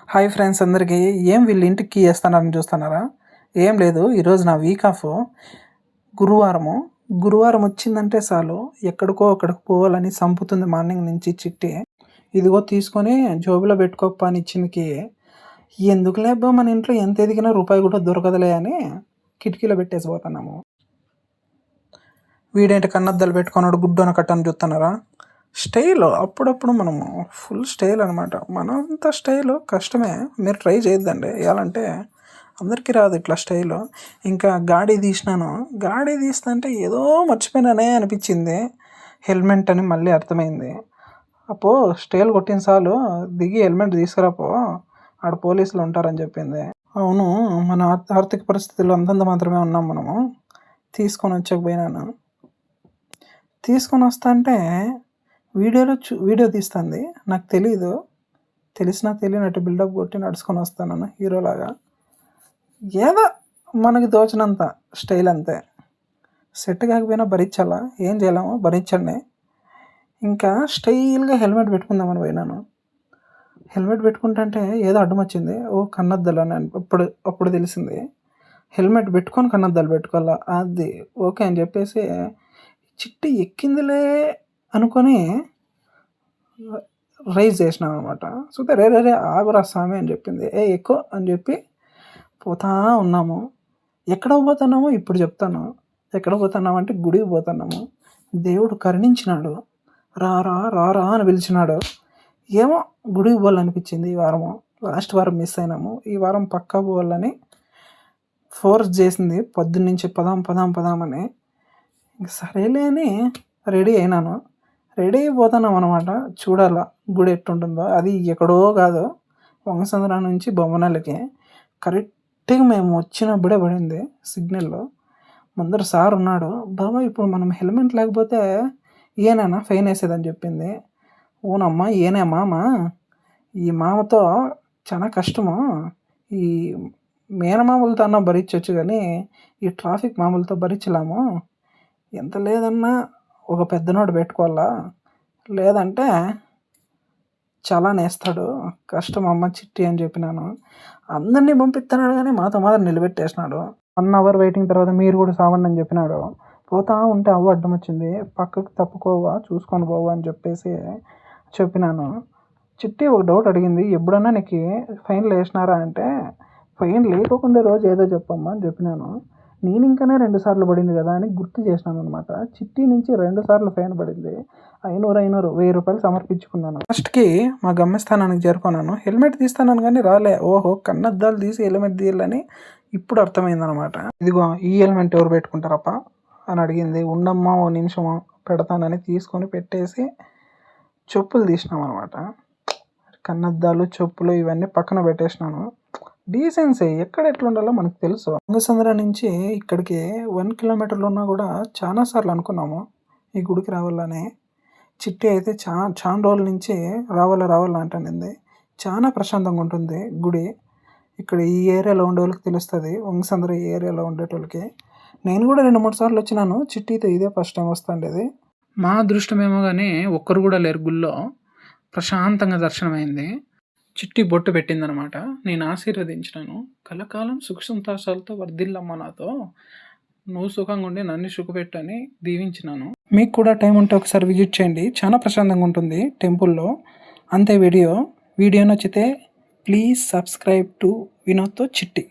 Hi friends అందరికీ. వీళ్ళు ఇంటికి కీ వేస్తున్నారని చూస్తున్నారా? ఏం లేదు, ఈరోజు నా వీక్ ఆఫ్. గురువారం వచ్చిందంటే చాలు ఎక్కడికో అక్కడికి పోవాలని సంపుతుంది మార్నింగ్ నుంచి చిట్టి. ఇదిగో తీసుకొని జోబులో పెట్టుకోప్ప అని ఇచ్చిందికి. ఎందుకు లేబ్బా, మన ఇంట్లో ఎంత ఎదిగినా రూపాయి కూడా దొరకదులే అని కిటికీలో పెట్టేసి పోతున్నాము. వీడేంటి కన్నద్దాలు పెట్టుకున్నాడు, గుడ్డోన కట్టని చూస్తున్నారా? స్టైల్ అప్పుడప్పుడు మనము ఫుల్ స్టైల్ అనమాట. మనంత స్టైల్ కష్టమే, మీరు ట్రై చేయొద్దండి. వేయాలంటే అందరికీ రాదు ఇట్లా స్టైలు. ఇంకా గాడి తీసినాను, గాడి తీస్తుంటే ఏదో మర్చిపోయినానే అనిపించింది. హెల్మెట్ అని మళ్ళీ అర్థమైంది. అపో స్టైల్ కొట్టిన చాలు దిగి హెల్మెట్ తీసుకురాపో, ఆడ పోలీసులు ఉంటారని చెప్పింది. అవును, మన ఆర్థిక పరిస్థితుల్లో అంతంత మాత్రమే ఉన్నాం మనము. తీసుకొని వచ్చకపోయినాను. తీసుకొని వస్తా అంటే వీడియో తీస్తుంది. నాకు తెలిసినా తెలియనట్టు బిల్డప్ కొట్టి నడుచుకొని వస్తాను హీరోలాగా. ఏదో మనకి దోచినంత స్టైల్ అంతే. సెట్ కాకపోయినా భరించాలా, ఏం చేయలేము, భరించండి. ఇంకా స్టైల్గా హెల్మెట్ పెట్టుకుందామని పోయినాను. హెల్మెట్ పెట్టుకుంటే ఏదో అడ్డం వచ్చింది. కన్నద్దాలు అని అప్పుడు తెలిసింది. హెల్మెట్ పెట్టుకొని కన్నద్దాలు పెట్టుకోవాలా, అది ఓకే అని చెప్పేసి చిట్టి ఎక్కిందిలే అనుకొని రైజ్ చేసినాం అనమాట. చూస్తే రే ఆగురా స్వామి అని చెప్పింది. ఎక్కువ అని చెప్పి పోతా ఉన్నాము. ఎక్కడ పోతున్నామో ఇప్పుడు చెప్తాను. ఎక్కడ పోతున్నాము అంటే గుడికి పోతున్నాము. దేవుడు కరుణించినాడు, రారా అని పిలిచినాడు. ఏమో గుడికి పోవాలనిపించింది. ఈ వారము లాస్ట్ వారం మిస్ అయినాము. ఈ వారం పక్కా పోవాలని ఫోర్స్ చేసింది పొద్దున్నుంచి. పదాం అని. సరేలే అని రెడీ అయినాను. రెడీ అయిపోతున్నాం అనమాట. చూడాల గుడి ఎట్టుంటుందో. అది ఎక్కడో కాదు, వంగసంద్ర నుంచి బొమ్మనలకి. కరెక్ట్గా మేము వచ్చినప్పుడే పడింది సిగ్నల్లో. ముందర సార్ ఉన్నాడు. బాబా ఇప్పుడు మనం హెల్మెట్ లేకపోతే ఏనైనా ఫైన్ వేసేదని చెప్పింది. ఓనమ్మా ఏనే మామ, ఈ మామతో చాలా కష్టము. ఈ మేనమామలతో అన్నా భరించవచ్చు, కానీ ఈ ట్రాఫిక్ మామూలతో భరించలేము. ఎంత లేదన్నా ఒక పెద్దనోడు పెట్టుకోవాలా, లేదంటే చాలా నేస్తాడు. కష్టం అమ్మ చిట్టి అని చెప్పినాను. అందరినీ పంపిస్తున్నాడు కానీ మాతో మాత్రం నిలబెట్టేసినాడు. 1 అవర్ వెయిటింగ్ తర్వాత మీరు కూడా సావండి అని చెప్పినాడు. పోతా ఉంటే అడ్డం వచ్చింది. పక్కకు తప్పుకోవా, చూసుకొని పోవా అని చెప్పినాను. చిట్టి ఒక డౌట్ అడిగింది, ఎప్పుడన్నా నీకు ఫైన్లు వేసినారా అంటే, ఫైన్ లేకోకుండా రోజు ఏదో చెప్పమ్మా అని చెప్పినాను. నేను ఇంకానే 2 సార్లు పడింది కదా అని గుర్తు చేసినాను అనమాట. చిట్టి నుంచి 2 సార్లు ఫైన్ పడింది. 500 1000 రూపాయలు సమర్పించుకున్నాను. ఫస్ట్కి మా గమ్యస్థానానికి చేరుకున్నాను. హెల్మెట్ తీస్తాను కానీ రాలే. కన్నద్దాలు తీసి హెల్మెట్ తీయాలని ఇప్పుడు అర్థమైందనమాట. ఇదిగో ఈ హెల్మెట్ ఎవరు పెట్టుకుంటారప్ప అని అడిగింది. ఉండమ్మా ఓ నిమిషము పెడతానని తీసుకొని పెట్టేసి చెప్పులు తీసినాం అనమాట. కన్నద్దాలు, చెప్పులు ఇవన్నీ పక్కన పెట్టేసినాను. డీసెన్సీ ఎక్కడ ఎట్లా ఉండాలో మనకు తెలుసు. వంగసంద్ర నుంచి ఇక్కడికి 1 కిలోమీటర్లు ఉన్నా కూడా చాలా సార్లు అనుకున్నాము ఈ గుడికి రావాలని. చిట్టి అయితే చాలా రోజుల నుంచి రావాలా అంటానింది. చాలా ప్రశాంతంగా ఉంటుంది గుడి. ఇక్కడ ఈ ఏరియాలో ఉండే వాళ్ళకి తెలుస్తుంది, వంగసంద్ర ఈ ఏరియాలో ఉండేటోళ్ళకి. నేను కూడా 2-3 సార్లు వచ్చినాను. చిట్టితో ఇదే ఫస్ట్ టైం వస్తుండేది. మా అదృష్టమేమో కానీ ఒక్కరు కూడా లేరు గుళ్ళో. ప్రశాంతంగా దర్శనమైంది. చిట్టి బొట్టు పెట్టిందనమాట. నేను ఆశీర్వదించినాను. కలకాలం సుఖ సంతోషాలతో వర్ధిల్లమ్మ, నాతో నువ్వు సుఖంగా ఉండి నన్ను సుఖపెట్టని దీవించినాను. మీకు కూడా టైం ఉంటే ఒకసారి విజిట్ చేయండి, చాలా ప్రశాంతంగా ఉంటుంది టెంపుల్లో. అంతే. వీడియో నచ్చితే ప్లీజ్ సబ్స్క్రైబ్ టు వినోద్తో చిట్టి.